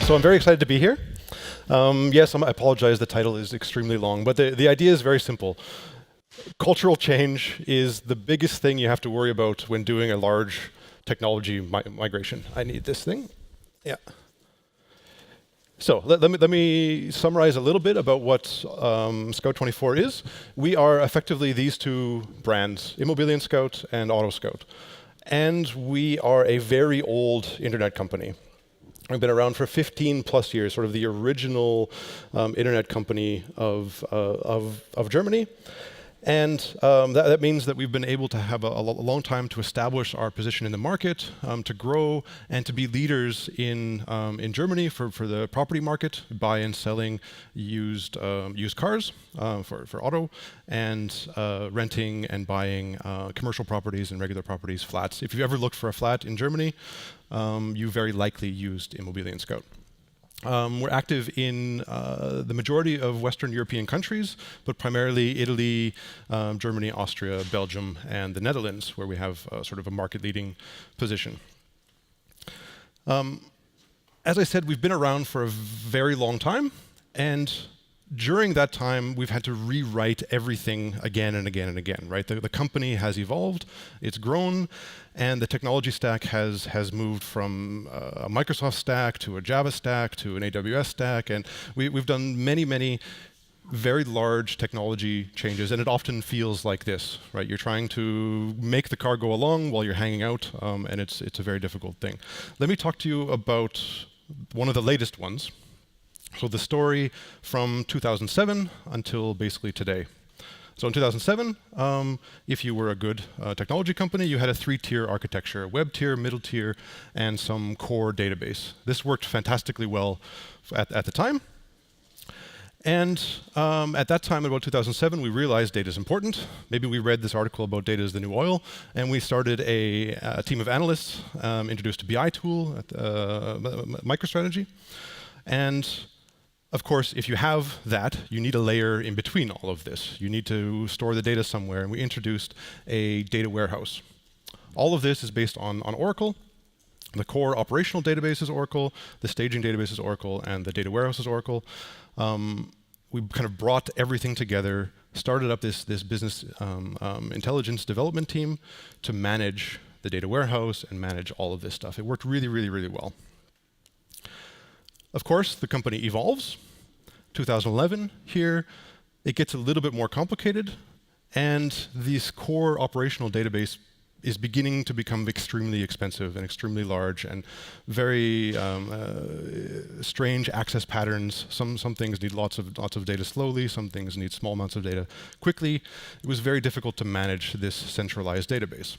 So I'm very excited to be here. Yes, I apologize, the title is extremely long, but the idea is very simple. Cultural change is the biggest thing you have to worry about when doing a large technology migration. I need this thing. Yeah. So let me summarize a little bit about what Scout24 is. We are effectively these two brands, Immobilien Scout and Auto Scout. And we are a very old internet company. We've been around for 15 plus years, sort of the original internet company of Germany. And that means that we've been able to have a long time to establish our position in the market, to grow, and to be leaders in Germany for the property market, buy and selling used cars for auto, and renting and buying commercial properties and regular properties, flats. If you've ever looked for a flat in Germany, you very likely used Immobilien Scout. We're active in the majority of Western European countries, but primarily Italy, Germany, Austria, Belgium, and the Netherlands, where we have sort of a market-leading position. As I said, we've been around for a very long time, and during that time, we've had to rewrite everything again and again and again, right? The company has evolved, it's grown, and the technology stack has moved from a Microsoft stack to a Java stack to an AWS stack, and we've done many very large technology changes, and it often feels like this, right? You're trying to make the car go along while you're hanging out, and it's a very difficult thing. Let me talk to you about one of the latest ones. So the story from 2007 until basically today. So in 2007, if you were a good technology company, you had a 3-tier architecture, a web tier, middle tier, and some core database. This worked fantastically well at the time. And at that time, about 2007, we realized data is important. Maybe we read this article about data is the new oil, and we started a team of analysts, introduced a BI tool, MicroStrategy. And of course, if you have that, you need a layer in between all of this. You need to store the data somewhere, and we introduced a data warehouse. All of this is based on Oracle. The core operational database is Oracle, the staging database is Oracle, and the data warehouse is Oracle. We kind of brought everything together, started up this business intelligence development team to manage the data warehouse and manage all of this stuff. It worked really well. Of course, the company evolves. 2011 here, it gets a little bit more complicated, and this core operational database is beginning to become extremely expensive and extremely large and very strange access patterns. Some things need lots of data slowly, some things need small amounts of data quickly. It was very difficult to manage this centralized database.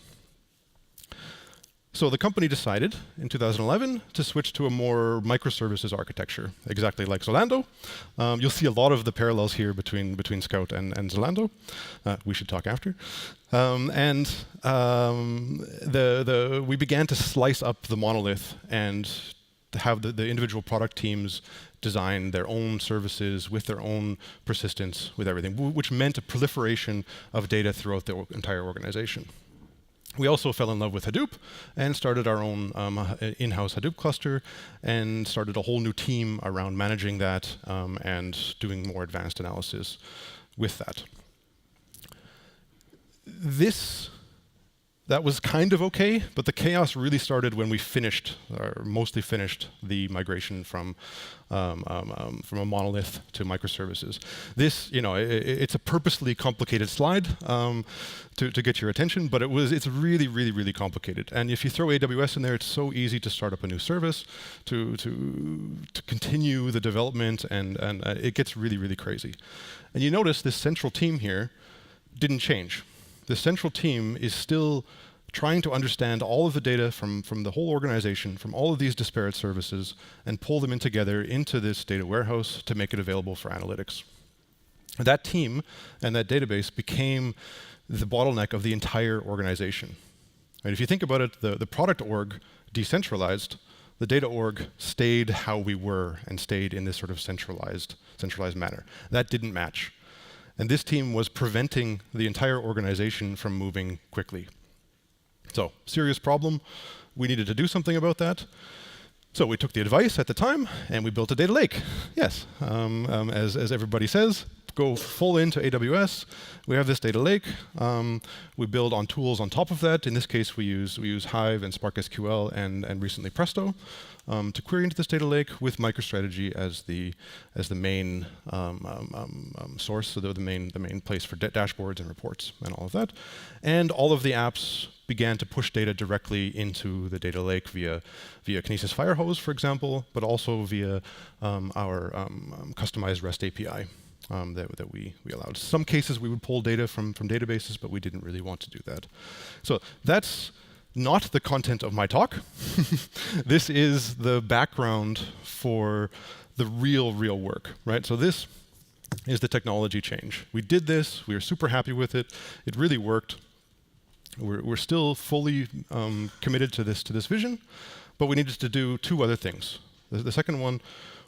So the company decided in 2011 to switch to a more microservices architecture, exactly like Zalando. You'll see a lot of the parallels here between Scout and Zalando. We should talk after. We began to slice up the monolith and to have the individual product teams design their own services with their own persistence, with everything, which meant a proliferation of data throughout the entire organization. We also fell in love with Hadoop and started our own in-house Hadoop cluster and started a whole new team around managing that and doing more advanced analysis with that. That was kind of okay, but the chaos really started when we finished, or mostly finished, the migration from a monolith to microservices. This, it's a purposely complicated slide to get your attention, but it's really complicated. And if you throw AWS in there, it's so easy to start up a new service, to continue the development, and it gets really crazy. And you notice this central team here didn't change. The central team is still trying to understand all of the data from the whole organization, from all of these disparate services, and pull them in together into this data warehouse to make it available for analytics. That team and that database became the bottleneck of the entire organization. And if you think about it, the product org decentralized, the data org stayed how we were and stayed in this sort of centralized manner. That didn't match. And this team was preventing the entire organization from moving quickly. So, serious problem. We needed to do something about that. So we took the advice at the time, and we built a data lake. Yes, as everybody says, go full into AWS. We have this data lake. We build on tools on top of that. In this case, we use Hive and Spark SQL and recently Presto to query into this data lake with MicroStrategy as the main source, so the main place for dashboards and reports and all of that. And all of the apps began to push data directly into the data lake via Kinesis Firehose, for example, but also via our customized REST API that we allowed. Some cases we would pull data from databases, but we didn't really want to do that. So that's not the content of my talk. This is the background for the real work, right? So this is the technology change. We did this. We are super happy with it. It really worked. We're still fully committed to this vision, but we needed to do two other things. The second one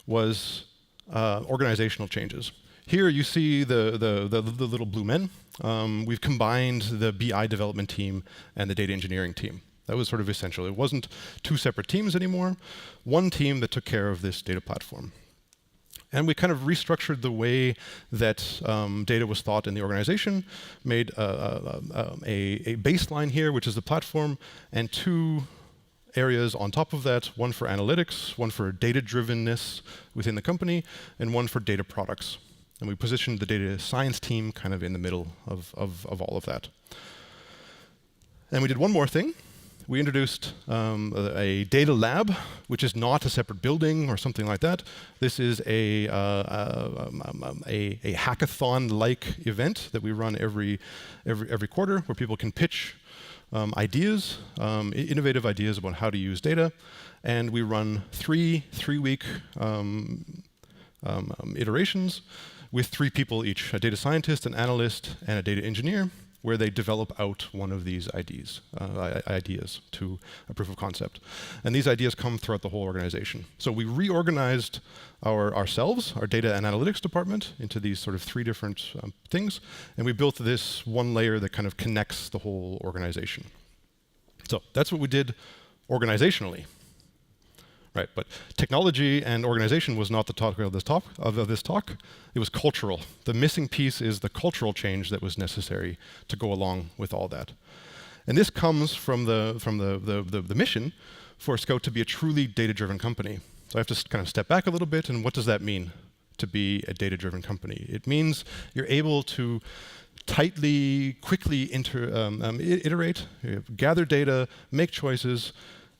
was organizational changes. Here you see the little blue men. We've combined the BI development team and the data engineering team. That was sort of essential. It wasn't two separate teams anymore. One team that took care of this data platform. And we kind of restructured the way that data was thought in the organization, made a baseline here, which is the platform, and two areas on top of that, one for analytics, one for data-drivenness within the company, and one for data products. And we positioned the data science team kind of in the middle of all of that. And we did one more thing. We introduced a data lab, which is not a separate building or something like that. This is a hackathon-like event that we run every quarter, where people can pitch ideas, innovative ideas about how to use data. And we run three-week iterations with 3 people each, a data scientist, an analyst, and a data engineer, where they develop out one of these ideas to a proof of concept. And these ideas come throughout the whole organization. So we reorganized ourselves, our data and analytics department, into these sort of 3 different things, and we built this one layer that kind of connects the whole organization. So that's what we did organizationally. Right, but technology and organization was not the topic of this talk. It was cultural. The missing piece is the cultural change that was necessary to go along with all that. And this comes from the mission for Scout to be a truly data-driven company. So I have to kind of step back a little bit, and what does that mean to be a data-driven company? It means you're able to tightly, quickly iterate, gather data, make choices.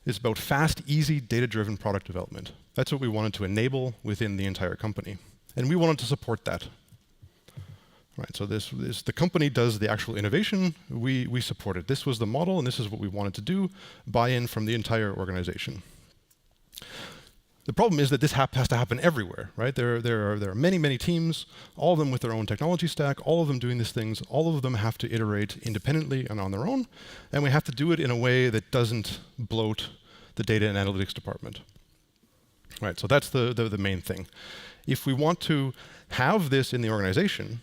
It's about fast, easy, data-driven product development. That's what we wanted to enable within the entire company. And we wanted to support that. Right, so the company does the actual innovation, we support it. This was the model, and this is what we wanted to do, buy-in from the entire organization. The problem is that this has to happen everywhere, right? There are many teams, all of them with their own technology stack, all of them doing these things, all of them have to iterate independently and on their own, and we have to do it in a way that doesn't bloat the data and analytics department. Right, so that's the main thing. If we want to have this in the organization,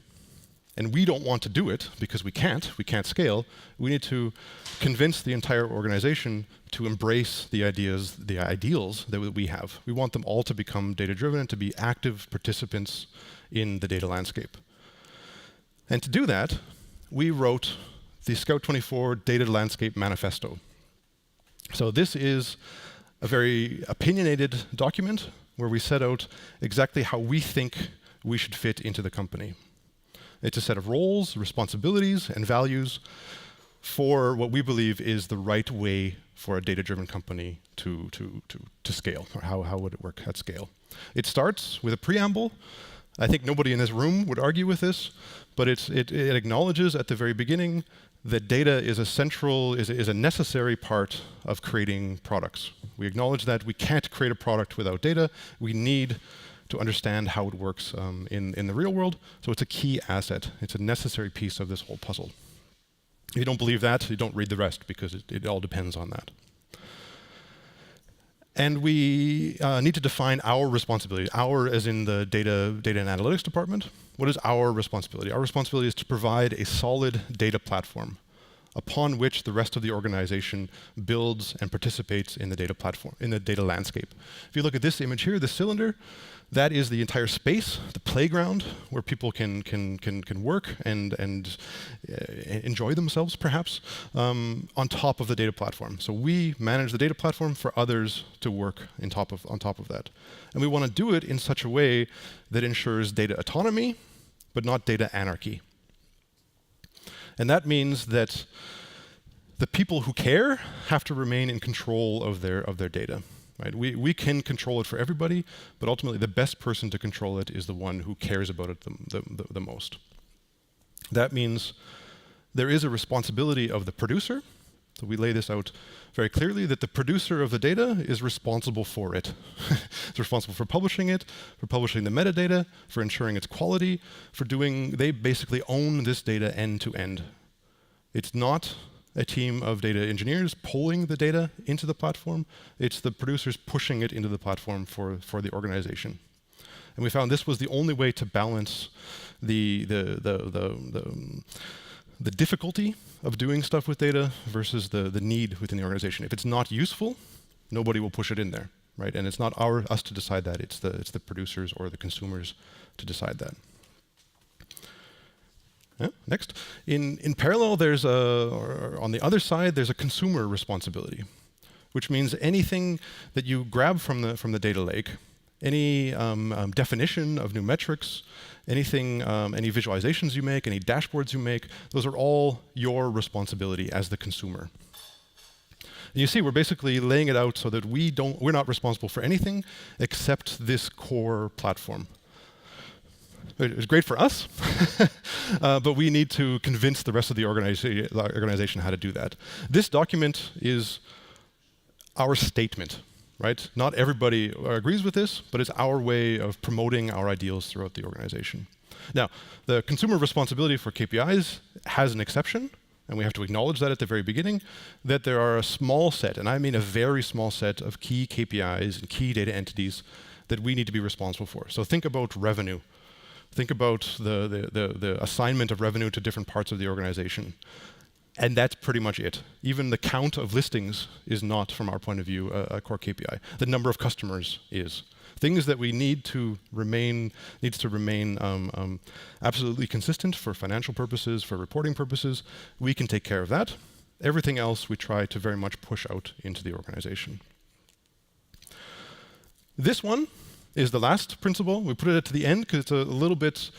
and we don't want to do it because we can't scale, we need to convince the entire organization to embrace the ideals that we have. We want them all to become data-driven and to be active participants in the data landscape. And to do that, we wrote the Scout 24 Data Landscape Manifesto. So this is a very opinionated document where we set out exactly how we think we should fit into the company. It's a set of roles, responsibilities, and values for what we believe is the right way for a data-driven company to scale, or how would it work at scale. It starts with a preamble. I think nobody in this room would argue with this, but it acknowledges at the very beginning that data is a necessary part of creating products. We acknowledge that we can't create a product without data. We need to understand how it works in the real world. So it's a key asset. It's a necessary piece of this whole puzzle. If you don't believe that, you don't read the rest, because it all depends on that. And we need to define our responsibility. Our as in the data and analytics department. What is our responsibility? Our responsibility is to provide a solid data platform upon which the rest of the organization builds and participates in the data platform, in the data landscape. If you look at this image here, the cylinder, that is the entire space, the playground where people can work and enjoy themselves, perhaps, on top of the data platform. So we manage the data platform for others to work on top of that. And we want to do it in such a way that ensures data autonomy, but not data anarchy. And that means that the people who care have to remain in control of their data. Right? We can control it for everybody, but ultimately the best person to control it is the one who cares about it the most. That means there is a responsibility of the producer. So we lay this out very clearly, that the producer of the data is responsible for it. It's responsible for publishing it, for publishing the metadata, for ensuring its quality, they basically own this data end to end. It's not a team of data engineers pulling the data into the platform. It's the producers pushing it into the platform for the organization. And we found this was the only way to balance the difficulty of doing stuff with data versus the need within the organization. If it's not useful, nobody will push it in there, right? And it's not us to decide that. It's the producers or the consumers to decide that. Yeah, next. In parallel, on the other side, there's a consumer responsibility, which means anything that you grab from the data lake, any definition of new metrics, any visualizations you make, any dashboards you make, those are all your responsibility as the consumer. And you see, we're basically laying it out so that we're not responsible for anything except this core platform. It's great for us, but we need to convince the rest of the organization how to do that. This document is our statement, right? Not everybody agrees with this, but it's our way of promoting our ideals throughout the organization. Now, the consumer responsibility for KPIs has an exception, and we have to acknowledge that at the very beginning, that there are a small set, and I mean a very small set, of key KPIs and key data entities that we need to be responsible for. So think about revenue. Think about the assignment of revenue to different parts of the organization. And that's pretty much it. Even the count of listings is not, from our point of view, a core KPI. The number of customers is. Things that we needs to remain absolutely consistent for financial purposes, for reporting purposes. We can take care of that. Everything else we try to very much push out into the organization. This one is the last principle. We put it at the end because it's a little bit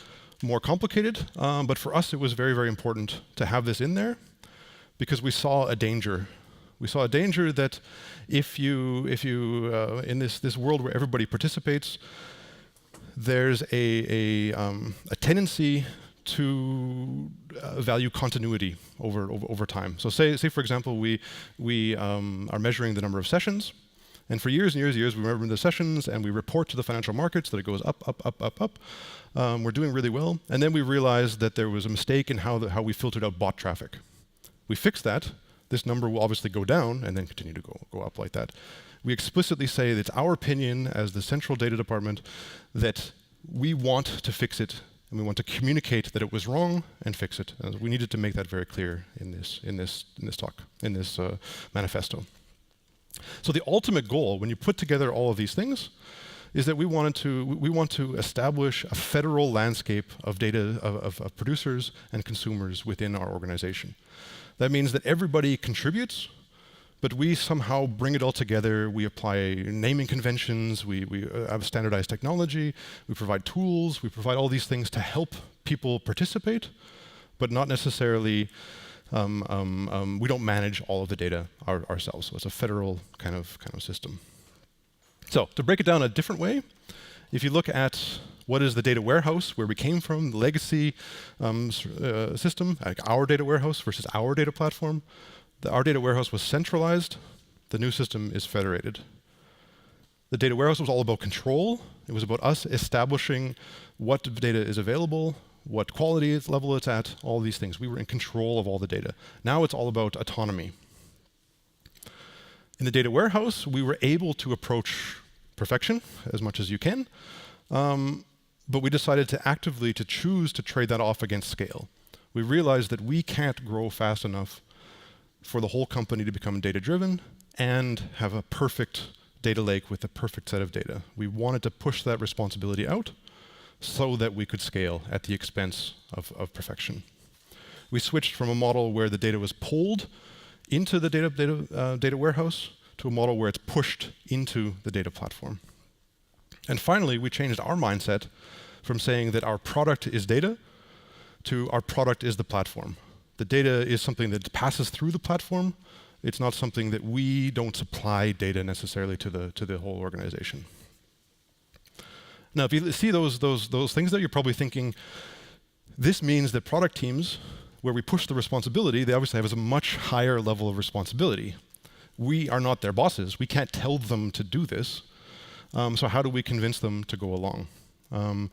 more complicated, but for us it was very, very important to have this in there because we saw a danger. We saw a danger that if you in this world where everybody participates, there's a tendency to value continuity over time. So say for example we are measuring the number of sessions. And for years and years and years, we remember the sessions, and we report to the financial markets that it goes up, up, up, up, up. We're doing really well. And then we realized that there was a mistake in how we filtered out bot traffic. We fixed that. This number will obviously go down and then continue to go up like that. We explicitly say that it's our opinion as the central data department that we want to fix it, and we want to communicate that it was wrong and fix it. We needed to make that very clear in this manifesto. So the ultimate goal, when you put together all of these things, is that we want to establish a federal landscape of data of producers and consumers within our organization. That means that everybody contributes, but we somehow bring it all together. We apply naming conventions. We have standardized technology. We provide tools. We provide all these things to help people participate, but not necessarily. We don't manage all of the data ourselves. So it's a federal kind of system. So to break it down a different way, if you look at what is the data warehouse, where we came from, the legacy system, like our data warehouse versus our data platform, our data warehouse was centralized. The new system is federated. The data warehouse was all about control. It was about us establishing what data is available, what quality level it's at, all these things. We were in control of all the data. Now it's all about autonomy. In the data warehouse, we were able to approach perfection as much as you can, but we decided to actively choose to trade that off against scale. We realized that we can't grow fast enough for the whole company to become data-driven and have a perfect data lake with a perfect set of data. We wanted to push that responsibility out so that we could scale at the expense of perfection. We switched from a model where the data was pulled into the data warehouse to a model where it's pushed into the data platform. And finally, we changed our mindset from saying that our product is data to our product is the platform. The data is something that passes through the platform. It's not something that we don't supply data necessarily to the whole organization. Now, if you see those things there, you're probably thinking, this means that product teams, where we push the responsibility, they obviously have a much higher level of responsibility. We are not their bosses. We can't tell them to do this. So how do we convince them to go along? And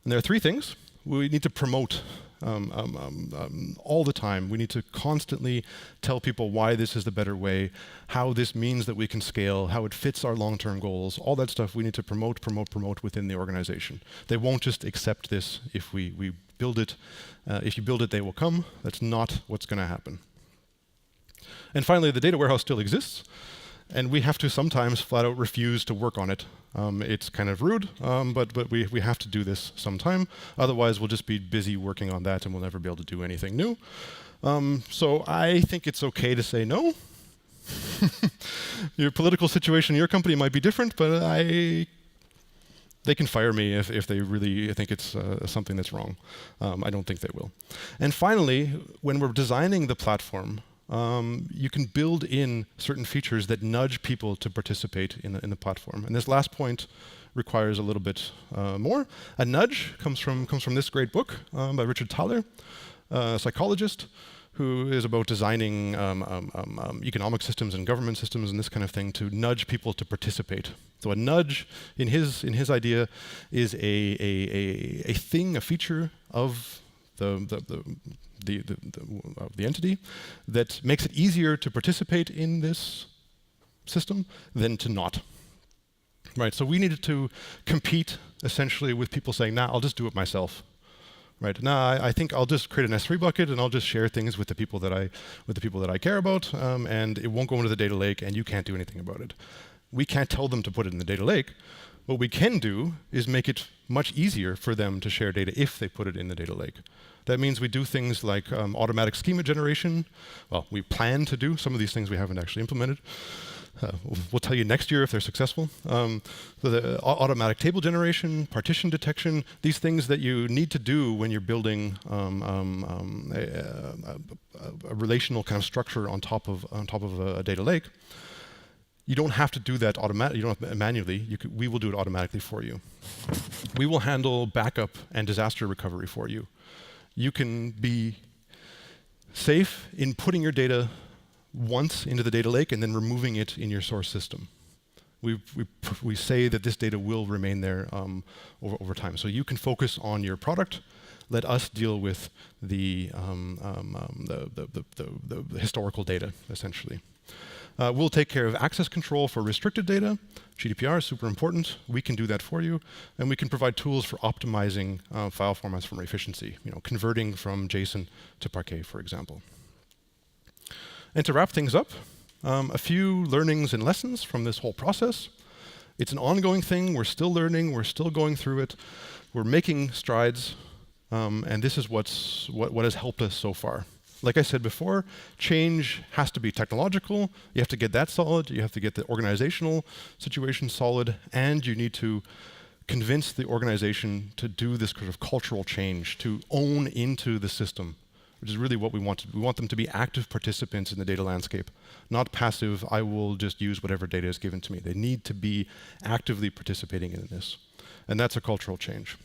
there are three things. We need to promote all the time. We need to constantly tell people why this is the better way, how this means that we can scale, how it fits our long-term goals, all that stuff we need to promote within the organization. They won't just accept this if we build it. If you build it, they will come. That's not what's going to happen. And finally, the data warehouse still exists, and we have to sometimes flat out refuse to work on it. It's kind of rude, but we have to do this sometime. Otherwise, we'll just be busy working on that and we'll never be able to do anything new. So I think it's okay to say no. Your political situation in your company might be different, but they can fire me if they really think it's something that's wrong. I don't think they will. And finally, when we're designing the platform, you can build in certain features that nudge people to participate in the platform. And this last point requires a little bit more. A nudge comes from this great book by Richard Thaler, a psychologist who is about designing economic systems and government systems and this kind of thing to nudge people to participate. So a nudge, in his idea, is a thing, a feature of the entity that makes it easier to participate in this system than to not. Right, so we needed to compete essentially with people saying, nah, I'll just do it myself. Right, nah, I think I'll just create an S3 bucket and I'll just share things with the people that I care about, and it won't go into the data lake and you can't do anything about it. We can't tell them to put it in the data lake. What we can do is make it much easier for them to share data if they put it in the data lake. That means we do things like automatic schema generation. Well, we plan to do some of these things we haven't actually implemented. We'll tell you next year if they're successful. So the automatic table generation, partition detection, these things that you need to do when you're building a relational kind of structure on top of a data lake. You don't have to do that manually. We will do it automatically for you. We will handle backup and disaster recovery for you. You can be safe in putting your data once into the data lake and then removing it in your source system. We say that this data will remain there over time. So you can focus on your product. Let us deal with the historical data, essentially. We'll take care of access control for restricted data. GDPR is super important. We can do that for you. And we can provide tools for optimizing file formats for efficiency, converting from JSON to Parquet, for example. And to wrap things up, a few learnings and lessons from this whole process. It's an ongoing thing. We're still learning. We're still going through it. We're making strides. And this is what has helped us so far. Like I said before, change has to be technological. You have to get that solid. You have to get the organizational situation solid. And you need to convince the organization to do this kind of cultural change, to own into the system, which is really what we want. We want them to be active participants in the data landscape, not passive, I will just use whatever data is given to me. They need to be actively participating in this. And that's a cultural change.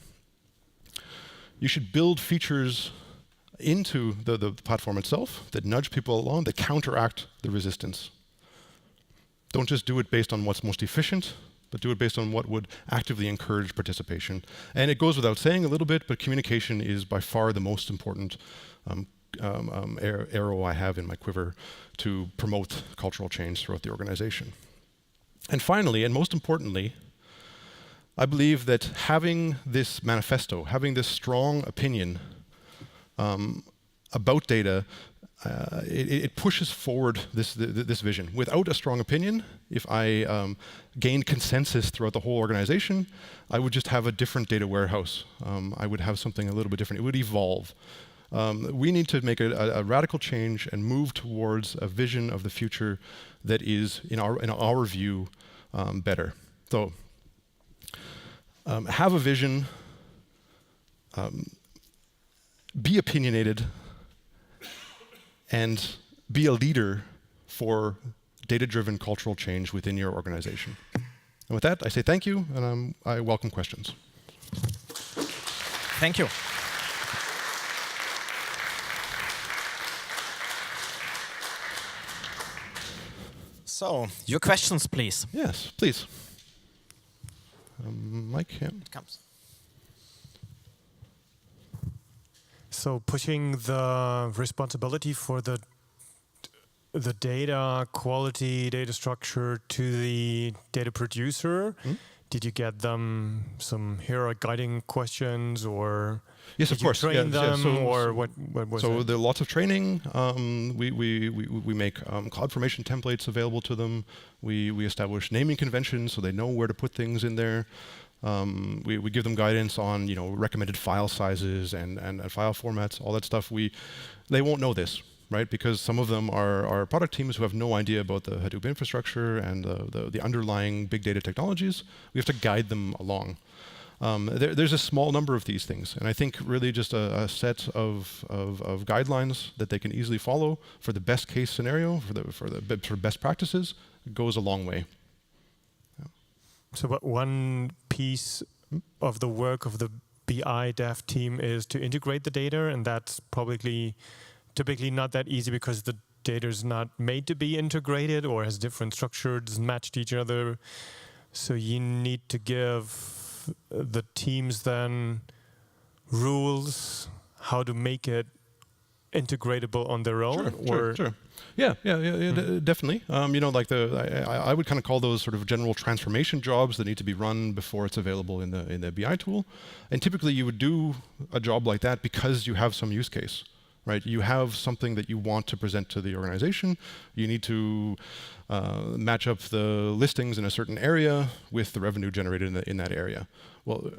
You should build features into the platform itself that nudge people along, that counteract the resistance. Don't just do it based on what's most efficient, but do it based on what would actively encourage participation. And it goes without saying a little bit, but communication is by far the most important arrow I have in my quiver to promote cultural change throughout the organization. And finally, and most importantly, I believe that having this manifesto, having this strong opinion about data it pushes forward this vision. Without a strong opinion, if I gained consensus throughout the whole organization, I would just have a different data warehouse. I would have something a little bit different. It would evolve. We need to make a radical change and move towards a vision of the future that is, in our view, better. So, have a vision, be opinionated, and be a leader for data-driven cultural change within your organization. And with that, I say thank you, and I welcome questions. Thank you. So, your questions, please. Yes, please. Mike, yeah. It comes. So pushing the responsibility for the data quality, data structure to the data producer. Did you get them some guiding questions, or yes, did of course. you train them, or what was it? So there are lots of training. We make CloudFormation templates available to them. We establish naming conventions so they know where to put things in there. We give them guidance on recommended file sizes and file formats, all that stuff. They won't know this, right? Because some of them are product teams who have no idea about the Hadoop infrastructure and the underlying big data technologies. We have to guide them along. There's a small number of these things, and I think really just a set of guidelines that they can easily follow for the best case scenario, for best practices, goes a long way. So but one piece of the work of the BI dev team is to integrate the data, and that's probably typically not that easy because the data is not made to be integrated or has different structures, matched each other. So you need to give the teams then rules how to make it integratable on their own. Sure. Yeah, definitely. Like I would kind of call those sort of general transformation jobs that need to be run before it's available in the BI tool. And typically, you would do a job like that because you have some use case, right? You have something that you want to present to the organization. You need to match up the listings in a certain area with the revenue generated in that area. Well,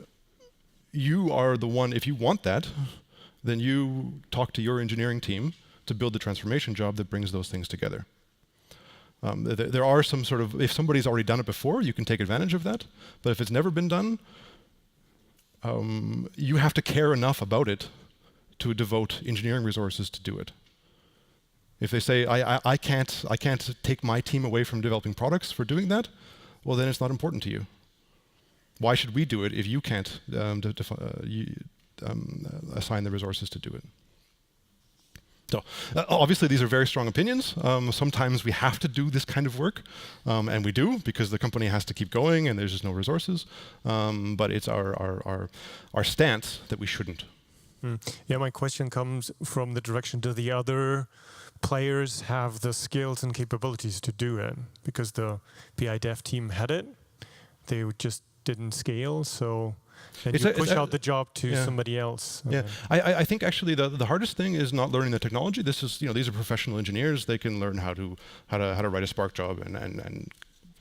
you are the one. If you want that, then you talk to your engineering team to build the transformation job that brings those things together. There are some sort of, if somebody's already done it before, you can take advantage of that. But if it's never been done, you have to care enough about it to devote engineering resources to do it. If they say, I can't take my team away from developing products for doing that, well, then it's not important to you. Why should we do it if you can't assign the resources to do it? So obviously these are very strong opinions. Sometimes we have to do this kind of work, and we do because the company has to keep going and there's just no resources. But it's our stance that we shouldn't. Yeah, my question comes from the direction: do the other players have the skills and capabilities to do it? Because the BI dev team had it, they just didn't scale. So. And you push out the job to somebody else. Yeah, I think actually the hardest thing is not learning the technology. This is these are professional engineers. They can learn how to write a Spark job and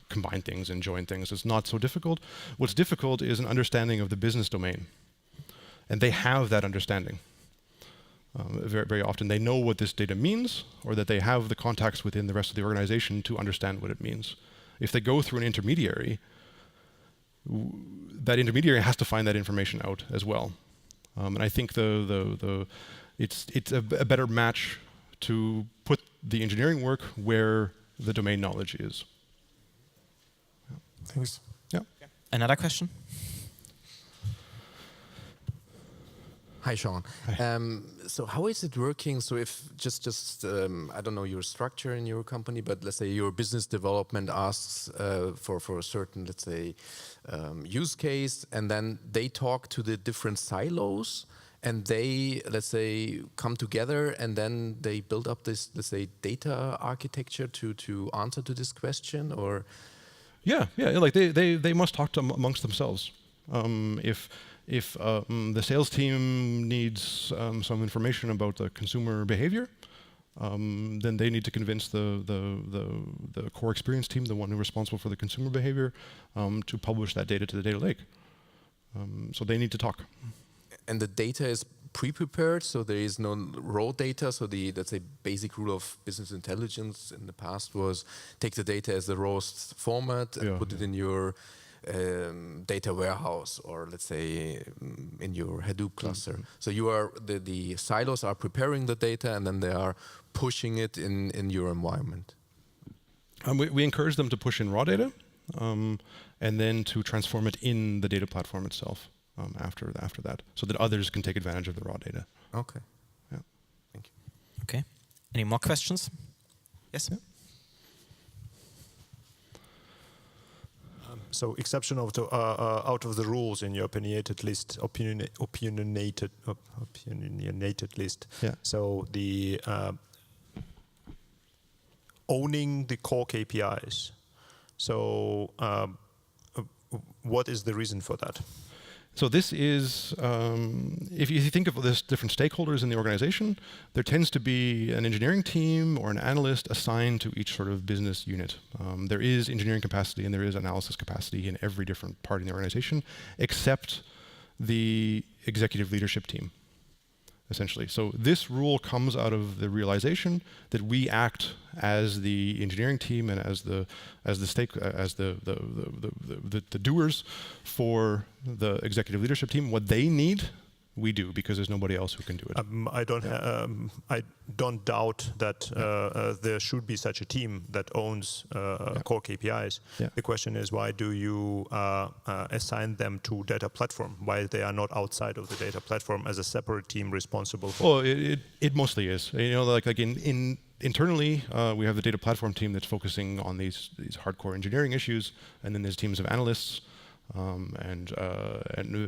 combine things and join things. It's not so difficult. What's difficult is an understanding of the business domain, and they have that understanding. Very often they know what this data means, or that they have the contacts within the rest of the organization to understand what it means. If they go through an intermediary, that intermediary has to find that information out as well, and I think it's a better match to put the engineering work where the domain knowledge is. Thanks. Yeah. Another question? Hi, Sean. Hi. So how is it working? So if just I don't know your structure in your company, but let's say your business development asks for a certain, let's say, use case, and then they talk to the different silos, and they, let's say, come together, and then they build up this, let's say, data architecture to answer to this question, or? Yeah, like they must talk to amongst themselves. If the sales team needs some information about the consumer behavior, then they need to convince the core experience team, the one who's responsible for the consumer behavior, to publish that data to the data lake. So they need to talk. And the data is pre-prepared, so there is no raw data. So that's a basic rule of business intelligence in the past was take the data as the rawest format and put it in your data warehouse, or let's say in your Hadoop cluster. So you are the silos are preparing the data, and then they are pushing it in your environment. We encourage them to push in raw data, and then to transform it in the data platform itself after that, so that others can take advantage of the raw data. Okay. Yeah. Thank you. Okay. Any more questions? Yes. Yeah. So exception of the out of the rules in your opinionated list, opinionated list. Yeah. So the owning the core KPIs. So what is the reason for that? So this is, if you think of this different stakeholders in the organization, there tends to be an engineering team or an analyst assigned to each sort of business unit. There is engineering capacity and there is analysis capacity in every different part in the organization, except the executive leadership team, essentially. So this rule comes out of the realization that we act as the engineering team and as the doers for the executive leadership team. What they need, we do, because there's nobody else who can do it. I don't doubt that there should be such a team that owns core KPIs. Yeah. The question is, why do you assign them to data platform? Why they are not outside of the data platform as a separate team responsible for? Well, it mostly is. You know, like internally, we have the data platform team that's focusing on these hardcore engineering issues, and then there's teams of analysts and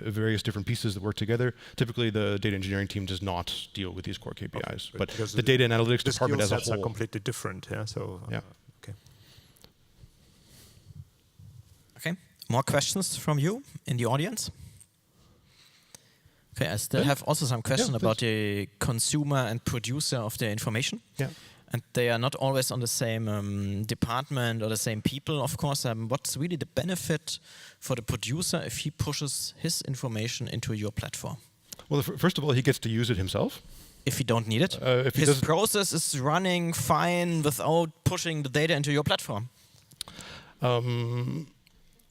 various different pieces that work together. Typically, the data engineering team does not deal with these core KPIs, but the data and analytics department as a whole. The skill sets are completely different. Yeah. So. Okay. Okay. More questions from you in the audience? Okay, I still have also some questions about the consumer and producer of the information. Yeah. And they are not always on the same department or the same people, of course. What's really the benefit for the producer if he pushes his information into your platform? Well, first of all, he gets to use it himself. If he don't need it? If his process is running fine without pushing the data into your platform.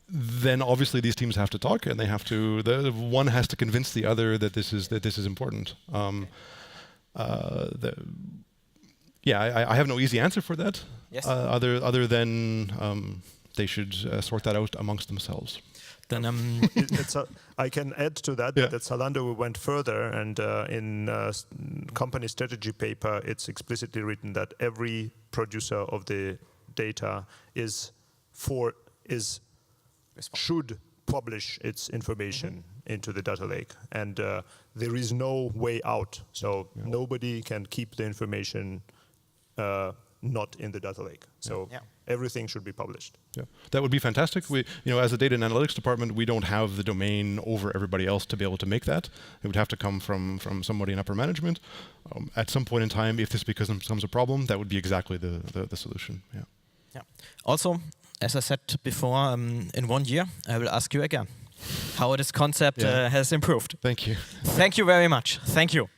Then obviously these teams have to talk, and they have to. One has to convince the other that this is important. I have no easy answer for that. Yes. Other than they should sort that out amongst themselves. Then I can add to that that at Zalando we went further, and in company strategy paper it's explicitly written that every producer of the data should publish its information into the data lake, and there is no way out. So nobody can keep the information not in the data lake. So everything should be published. Yeah, that would be fantastic. We, as a data and analytics department, we don't have the domain over everybody else to be able to make that. It would have to come from somebody in upper management. At some point in time, if this becomes a problem, that would be exactly the solution. Yeah. Yeah. Also, as I said before, in 1 year, I will ask you again how this concept has improved. Thank you. Thank you very much. Thank you.